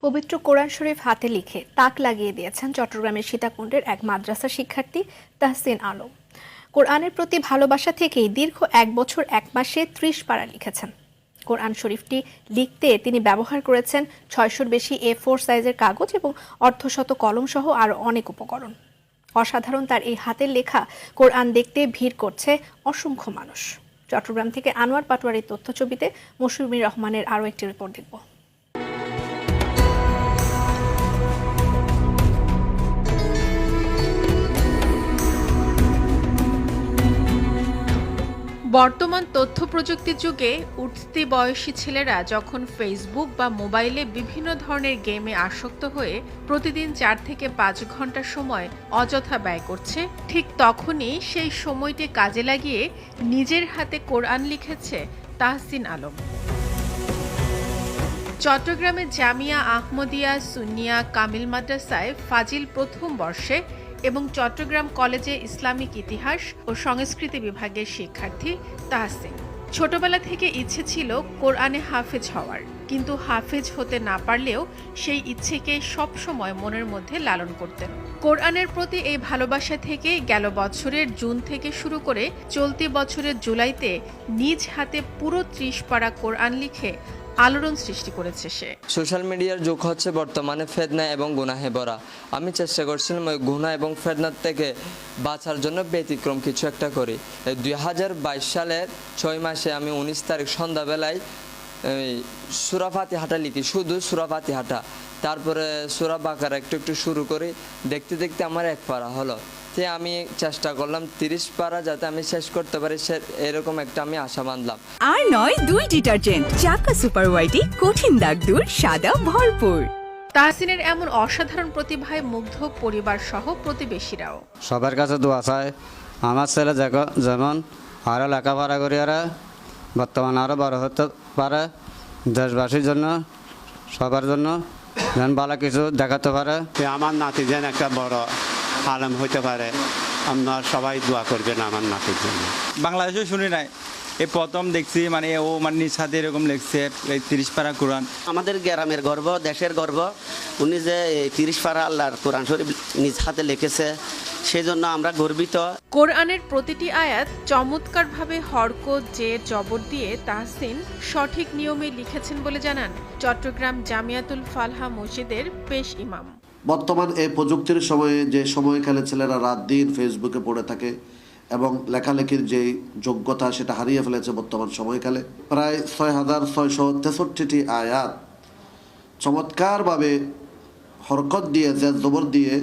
পবিত্র কোরআন শরীফ হাতে লিখে তাক লাগিয়ে দিয়েছেন চট্টগ্রামের সীতাকুণ্ডের এক মাদ্রাসা শিক্ষার্থী তাহসিন আলম। কোরআনের প্রতি ভালোবাসা থেকেই দীর্ঘ 1 বছর 1 মাসে 30 পারা লিখেছেন। কোরআন শরীফটি লিখতে তিনি ব্যবহার করেছেন 600-র বেশি A4 সাইজের কাগজ এবং অর্ধশত কলম সহ আরও অনেক উপকরণ। অসাধারণ তার এই হাতের লেখা কোরআন দেখতে ভিড় করছে অসংখ্য মানুষ। চট্টগ্রাম থেকে আনোয়ার পাটোয়ারির তথ্যছবিতে মৌসুমী রহমানের আরও একটি রিপোর্ট দেখব। বর্তমান তথ্য প্রযুক্তির যুগে উঠতি বয়সী ছেলেরা যখন ফেসবুক বা মোবাইলে বিভিন্ন ধরনের গেমে আসক্ত হয়ে প্রতিদিন 4 থেকে 5 ঘন্টা সময় অযথা ব্যয় করছে, ঠিক তখনই সেই সময়টি কাজে লাগিয়ে নিজের হাতে কোরআন লিখেছে তাহসিন আলম। চট্টগ্রামের জামিয়া আহমদিয়া সুন্নিয়া কামিল মাদ্রাসায় ফাজিল প্রথম বর্ষে এবং চট্টগ্রাম কলেজে ইসলামিক ইতিহাস ও সংস্কৃতি বিভাগের শিক্ষার্থী তাহসিন। ছোটবেলা থেকে ইচ্ছে ছিল কোরআনে হাফেজ হওয়ার, কিন্তু হাফেজ হতে না পারলেও সেই ইচ্ছেকে সবসময় মনের মধ্যে লালন করতেন। কোরআনের প্রতি এই ভালোবাসা থেকে গেল বছরের জুন থেকে শুরু করে চলতি বছরের জুলাইতে নিজ হাতে পুরো 30 পারা কোরআন লিখে আলোড়ন সৃষ্টি করেছে সে। সোশ্যাল মিডিয়ার যুগ হচ্ছে বর্তমানে ফেতনা এবং গুনাহে ভরা। আমি চেষ্টা করছিলাম ওই গুনাহ এবং ফেতনার থেকে বাঁচার জন্য ব্যতিক্রম কিছু একটা করি। 2022 সালের 6 মাসে আমি 19 তারিখ সন্ধ্যাবেলায় সূরা ফাতিহাটা লিখি, শুধু সূরা ফাতিহাটা। তারপরে সূরা বাকারা একটু শুরু করি, দেখতে দেখতে আমার 1 পারা হলো। আমি চেষ্টা করলাম 30 পারা যাতে আমি শেষ করতে পারি, এরকম একটা আমি আশা বাঁধলাম। আর নয় 2 ডিটারজেন্ট চাকা সুপার হোয়াইটি, কঠিন দাগ দূর, সাদা ভরপুর। তাহসিনের এমন অসাধারণ প্রতিভায় মুগ্ধ পরিবার সহ প্রতিবেশীরাও। সবার কাছে দোয়া চাই আমার ছেলে যেমন আরও লেখাপড়া করি আর বর্তমানে আরও বড় হতে পারে, দেশবাসীর জন্য সবার জন্য যেন ভালো কিছু দেখাতে পারে। আমার নাতি যেন একটা বড় আলেম হইতে পারে, আপনার সবাই দোয়া করবেন আমার নাতির জন্য। বাংলাদেশেও শুনি নাই, এই প্রথম দেখছি, মানে ও মানে নিজ হাতে এরকম লিখছে এই 30 পারা কোরআন। আমাদের গ্রামের গর্ব, দেশের গর্ব। উনি যে 30 পারা আল্লাহর কোরআন শরীফ নিজ হাতে লিখেছে, সেই জন্য আমরা গর্বিত। কোরআনের প্রতিটি আয়াত চমৎকারভাবে হরকত জের জবর দিয়ে তাহসিন সঠিক নিয়মে লিখেছেন বলে জানান চট্টগ্রাম জামিয়াতুল ফালাহ মসজিদের পেশ ইমাম। বর্তমান এই প্রযুক্তির সময়ে যে সময়কালে ছেলেরা রাত দিন ফেসবুকে পড়ে থাকে এবং লেখালেখির যে যোগ্যতা সেটা হারিয়ে ফেলেছে বর্তমান সময়কালে। প্রায় 6663টি আয়াত চমৎকারভাবে হরকত দিয়ে জবর দিয়ে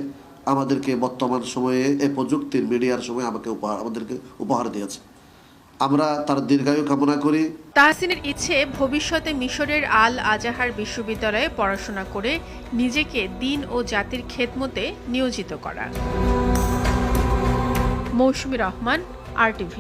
আমাদেরকে বর্তমান সময়ে এই প্রযুক্তির মিডিয়ার সময় আমাদেরকে উপহার দিয়েছে। আমরা তার দীর্ঘায়ু কামনা করি। তাহসিনের ইচ্ছে ভবিষ্যতে মিশরের আল আজাহার বিশ্ববিদ্যালয়ে পড়াশোনা করে নিজেকে দ্বীন ও জাতির খেদমতে নিয়োজিত করা। মৌসুমী রহমান, RTV।